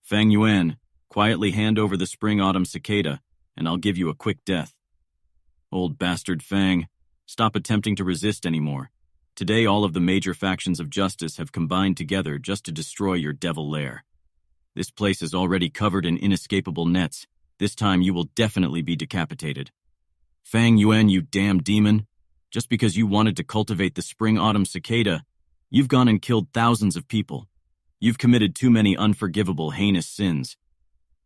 Fang Yuan, quietly hand over the spring-autumn cicada, and I'll give you a quick death. Old bastard Fang, stop attempting to resist anymore. Today all of the major factions of justice have combined together just to destroy your devil lair. This place is already covered in inescapable nets. This time you will definitely be decapitated. Fang Yuan, you damn demon. Just because you wanted to cultivate the spring-autumn cicada, you've gone and killed thousands of people. You've committed too many unforgivable, heinous sins.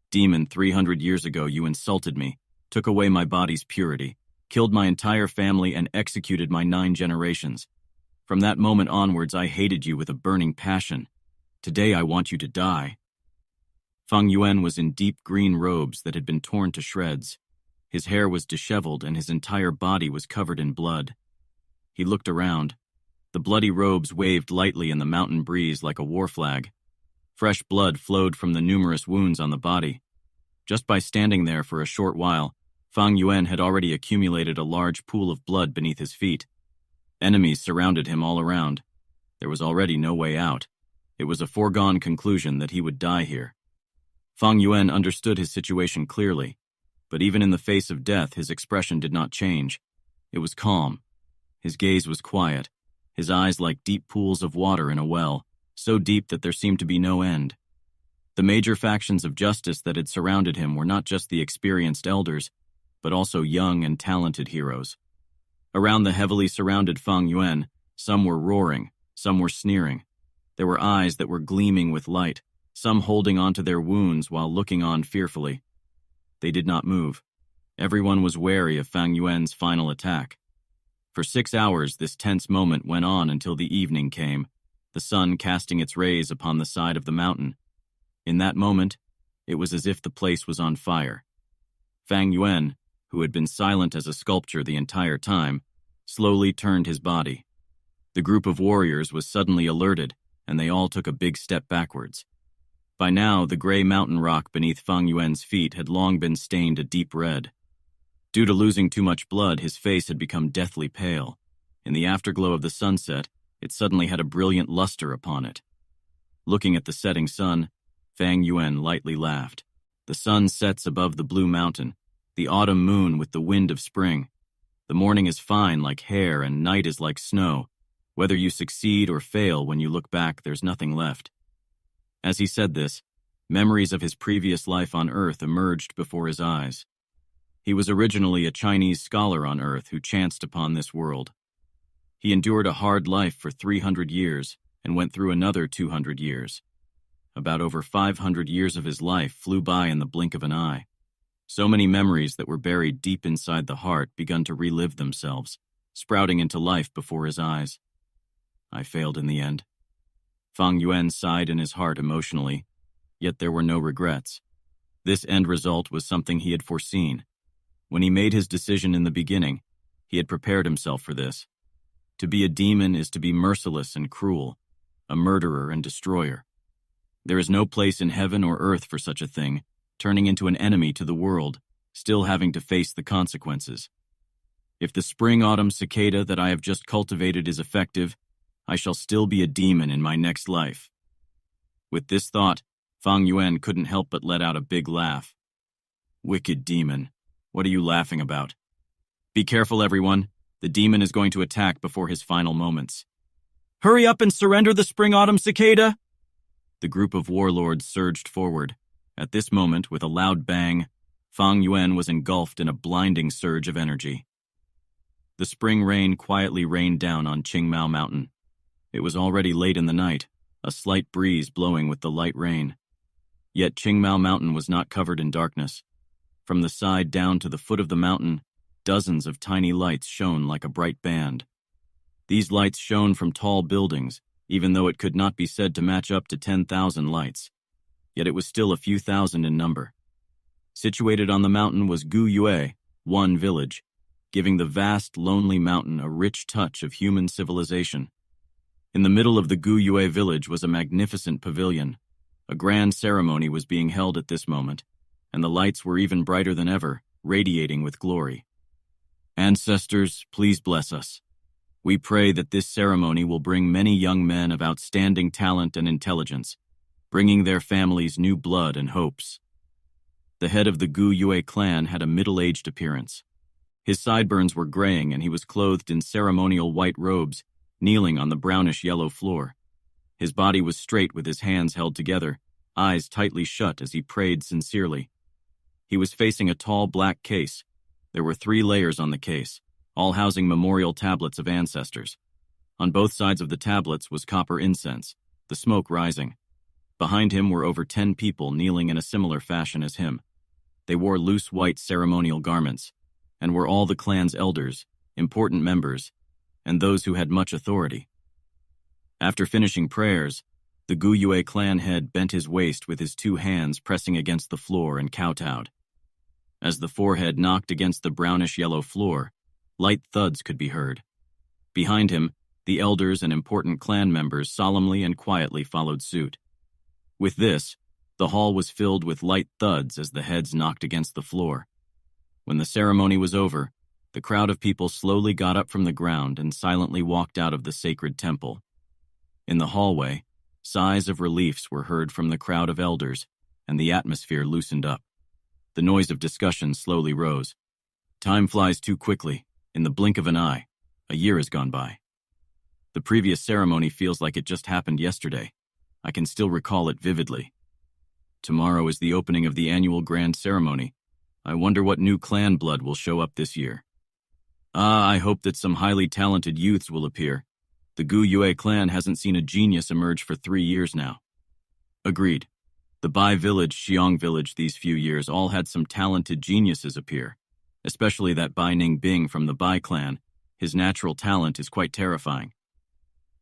Demon, 300 years ago you insulted me, took away my body's purity, killed my entire family and executed my 9 generations. From that moment onwards I hated you with a burning passion. Today I want you to die. Fang Yuan was in deep green robes that had been torn to shreds. His hair was disheveled and his entire body was covered in blood. He looked around. The bloody robes waved lightly in the mountain breeze like a war flag. Fresh blood flowed from the numerous wounds on the body. Just by standing there for a short while, Fang Yuan had already accumulated a large pool of blood beneath his feet. Enemies surrounded him all around. There was already no way out. It was a foregone conclusion that he would die here. Fang Yuan understood his situation clearly, but even in the face of death, his expression did not change. It was calm. His gaze was quiet, his eyes like deep pools of water in a well, so deep that there seemed to be no end. The major factions of justice that had surrounded him were not just the experienced elders, but also young and talented heroes. Around the heavily surrounded Fang Yuan, some were roaring, some were sneering. There were eyes that were gleaming with light, some holding onto their wounds while looking on fearfully. They did not move. Everyone was wary of Fang Yuan's final attack. For 6 hours, this tense moment went on until the evening came, the sun casting its rays upon the side of the mountain. In that moment, it was as if the place was on fire. Fang Yuan, who had been silent as a sculpture the entire time, slowly turned his body. The group of warriors was suddenly alerted, and they all took a big step backwards. By now, the gray mountain rock beneath Fang Yuan's feet had long been stained a deep red. Due to losing too much blood, his face had become deathly pale. In the afterglow of the sunset, it suddenly had a brilliant luster upon it. Looking at the setting sun, Fang Yuan lightly laughed. The sun sets above the blue mountain, the autumn moon with the wind of spring. The morning is fine like hair and night is like snow. Whether you succeed or fail, when you look back, there's nothing left. As he said this, memories of his previous life on Earth emerged before his eyes. He was originally a Chinese scholar on Earth who chanced upon this world. He endured a hard life for 300 years and went through another 200 years. About over 500 years of his life flew by in the blink of an eye. So many memories that were buried deep inside the heart begun to relive themselves, sprouting into life before his eyes. I failed in the end. Fang Yuan sighed in his heart emotionally, yet there were no regrets. This end result was something he had foreseen. When he made his decision in the beginning, he had prepared himself for this. To be a demon is to be merciless and cruel, a murderer and destroyer. There is no place in heaven or earth for such a thing, turning into an enemy to the world, still having to face the consequences. If the spring-autumn cicada that I have just cultivated is effective, I shall still be a demon in my next life. With this thought, Fang Yuan couldn't help but let out a big laugh. Wicked demon, what are you laughing about? Be careful, everyone. The demon is going to attack before his final moments. Hurry up and surrender the spring-autumn cicada! The group of warlords surged forward. At this moment, with a loud bang, Fang Yuan was engulfed in a blinding surge of energy. The spring rain quietly rained down on Qingmao Mountain. It was already late in the night, a slight breeze blowing with the light rain. Yet Qingmao Mountain was not covered in darkness. From the side down to the foot of the mountain, dozens of tiny lights shone like a bright band. These lights shone from tall buildings, even though it could not be said to match up to 10,000 lights. Yet it was still a few thousand in number. Situated on the mountain was Gu Yue, one village, giving the vast, lonely mountain a rich touch of human civilization. In the middle of the Gu Yue village was a magnificent pavilion. A grand ceremony was being held at this moment, and the lights were even brighter than ever, radiating with glory. Ancestors, please bless us. We pray that this ceremony will bring many young men of outstanding talent and intelligence. bringing their families new blood and hopes. The head of the Gu Yue clan had a middle-aged appearance. His sideburns were graying and he was clothed in ceremonial white robes, kneeling on the brownish-yellow floor. His body was straight with his hands held together, eyes tightly shut as he prayed sincerely. He was facing a tall black case. There were 3 layers on the case, all housing memorial tablets of ancestors. On both sides of the tablets was copper incense, the smoke rising. Behind him were over 10 people kneeling in a similar fashion as him. They wore loose white ceremonial garments, and were all the clan's elders, important members, and those who had much authority. After finishing prayers, the Gu Yue clan head bent his waist with his 2 hands pressing against the floor and kowtowed. As the forehead knocked against the brownish-yellow floor, light thuds could be heard. Behind him, the elders and important clan members solemnly and quietly followed suit. With this, the hall was filled with light thuds as the heads knocked against the floor. When the ceremony was over, the crowd of people slowly got up from the ground and silently walked out of the sacred temple. In the hallway, sighs of reliefs were heard from the crowd of elders, and the atmosphere loosened up. The noise of discussion slowly rose. Time flies too quickly. In the blink of an eye, a year has gone by. The previous ceremony feels like it just happened yesterday. I can still recall it vividly. Tomorrow is the opening of the annual grand ceremony. I wonder what new clan blood will show up this year. I hope that some highly talented youths will appear. The Gu Yue clan hasn't seen a genius emerge for 3 years now. Agreed. The Bai village, Xiong village these few years all had some talented geniuses appear, especially that Bai Ningbing from the Bai clan. His natural talent is quite terrifying.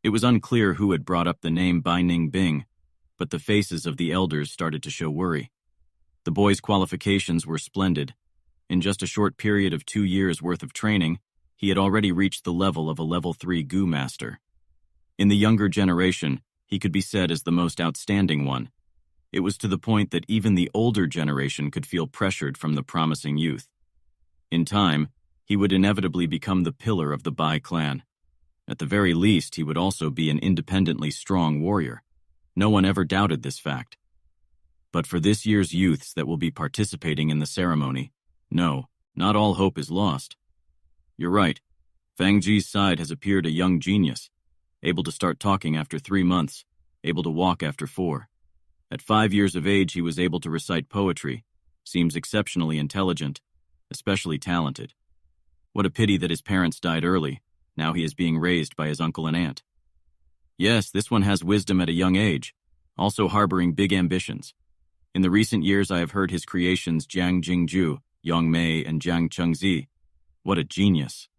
It was unclear who had brought up the name Bai Ningbing, but the faces of the elders started to show worry. The boy's qualifications were splendid. In just a short period of 2 years' worth of training, he had already reached the level of a level 3 Gu master. In the younger generation, he could be said as the most outstanding one. It was to the point that even the older generation could feel pressured from the promising youth. In time, he would inevitably become the pillar of the Bai clan. At the very least, he would also be an independently strong warrior. No one ever doubted this fact. But for this year's youths that will be participating in the ceremony, no, not all hope is lost. You're right. Fang Ji's side has appeared a young genius, able to start talking after 3 months, able to walk after 4. At 5 years of age, he was able to recite poetry, seems exceptionally intelligent, especially talented. What a pity that his parents died early. Now he is being raised by his uncle and aunt. Yes, this one has wisdom at a young age, also harboring big ambitions. In the recent years, I have heard his creations Jiang Jingju, Yong Mei, and Jiang Chengzi. What a genius.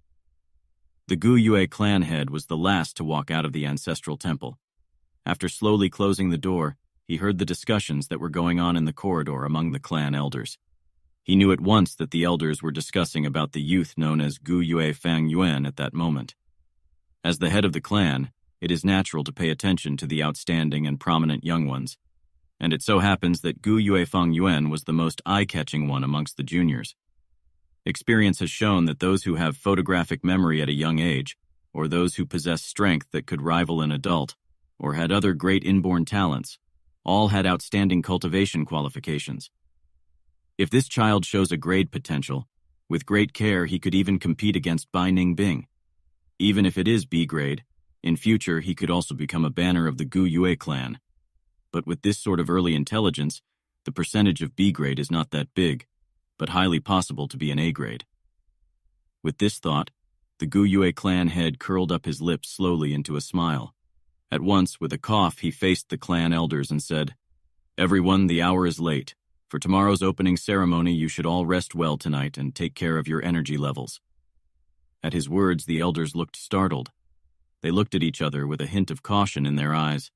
The Gu Yue clan head was the last to walk out of the ancestral temple. After slowly closing the door, he heard the discussions that were going on in the corridor among the clan elders. He knew at once that the elders were discussing about the youth known as Gu Yue Fang Yuan at that moment. As the head of the clan, it is natural to pay attention to the outstanding and prominent young ones, and it so happens that Gu Yue Fang Yuan was the most eye-catching one amongst the juniors. Experience has shown that those who have photographic memory at a young age, or those who possess strength that could rival an adult, or had other great inborn talents, all had outstanding cultivation qualifications. If this child shows a grade potential, with great care he could even compete against Bai Ningbing. Even if it is B grade, in future he could also become a banner of the Gu Yue clan. But with this sort of early intelligence, the percentage of B grade is not that big, but highly possible to be an A grade. With this thought, the Gu Yue clan head curled up his lips slowly into a smile. At once, with a cough, he faced the clan elders and said, "Everyone, the hour is late. For tomorrow's opening ceremony, you should all rest well tonight and take care of your energy levels." At his words, the elders looked startled. They looked at each other with a hint of caution in their eyes.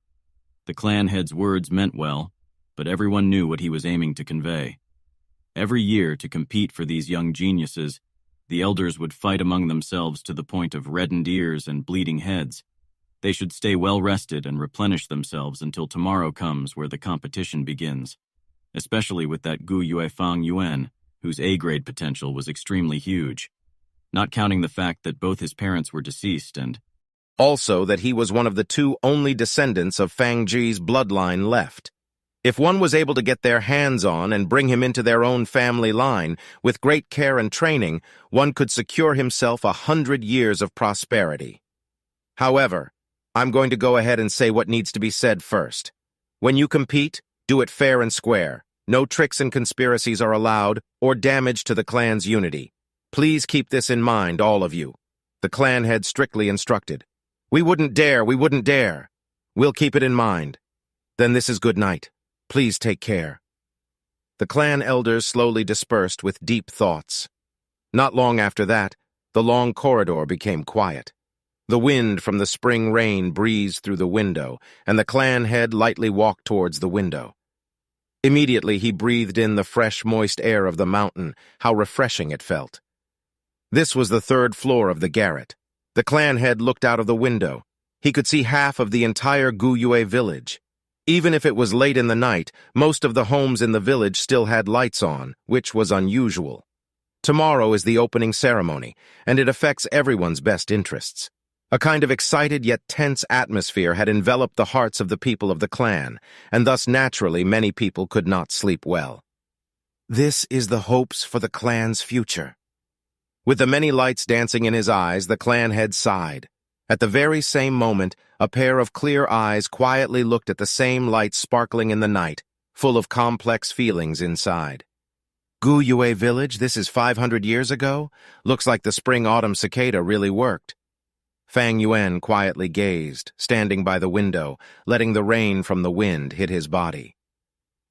The clan head's words meant well, but everyone knew what he was aiming to convey. Every year, to compete for these young geniuses, the elders would fight among themselves to the point of reddened ears and bleeding heads. They should stay well rested and replenish themselves until tomorrow comes where the competition begins, especially with that Gu Yue Fang Yuan, whose A-grade potential was extremely huge, not counting the fact that both his parents were deceased and also that he was one of the 2 only descendants of Fang Ji's bloodline left. If one was able to get their hands on and bring him into their own family line, with great care and training, one could secure himself 100 years of prosperity. However, I'm going to go ahead and say what needs to be said first. When you compete, do it fair and square. No tricks and conspiracies are allowed, or damage to the clan's unity. Please keep this in mind, all of you. The clan head strictly instructed. We wouldn't dare, we wouldn't dare. We'll keep it in mind. Then this is good night. Please take care. The clan elders slowly dispersed with deep thoughts. Not long after that, the long corridor became quiet. The wind from the spring rain breezed through the window, and the clan head lightly walked towards the window. Immediately he breathed in the fresh, moist air of the mountain. How refreshing it felt. This was the 3rd floor of the garret. The clan head looked out of the window. He could see half of the entire Guyue village. Even if it was late in the night, most of the homes in the village still had lights on, which was unusual. Tomorrow is the opening ceremony, and it affects everyone's best interests. A kind of excited yet tense atmosphere had enveloped the hearts of the people of the clan, and thus naturally many people could not sleep well. This is the hopes for the clan's future. With the many lights dancing in his eyes, the clan head sighed. At the very same moment, a pair of clear eyes quietly looked at the same light sparkling in the night, full of complex feelings inside. Guyue village, this is 500 years ago? Looks like the spring-autumn cicada really worked. Fang Yuan quietly gazed, standing by the window, letting the rain from the wind hit his body.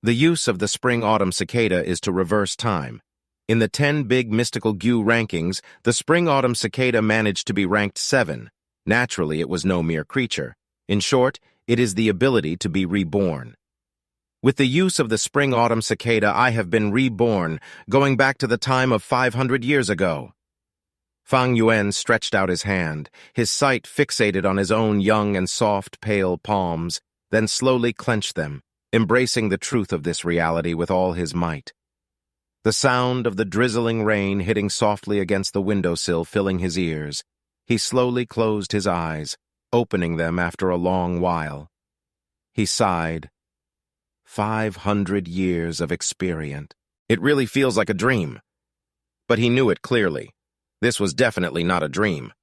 The use of the spring-autumn cicada is to reverse time. In the 10 big mystical Gu rankings, the spring-autumn cicada managed to be ranked 7. Naturally, it was no mere creature. In short, it is the ability to be reborn. With the use of the spring-autumn cicada, I have been reborn, going back to the time of 500 years ago. Fang Yuan stretched out his hand, his sight fixated on his own young and soft, pale palms, then slowly clenched them, embracing the truth of this reality with all his might. The sound of the drizzling rain hitting softly against the windowsill filling his ears, he slowly closed his eyes, opening them after a long while. He sighed. 500 years of experience. It really feels like a dream. But he knew it clearly. This was definitely not a dream.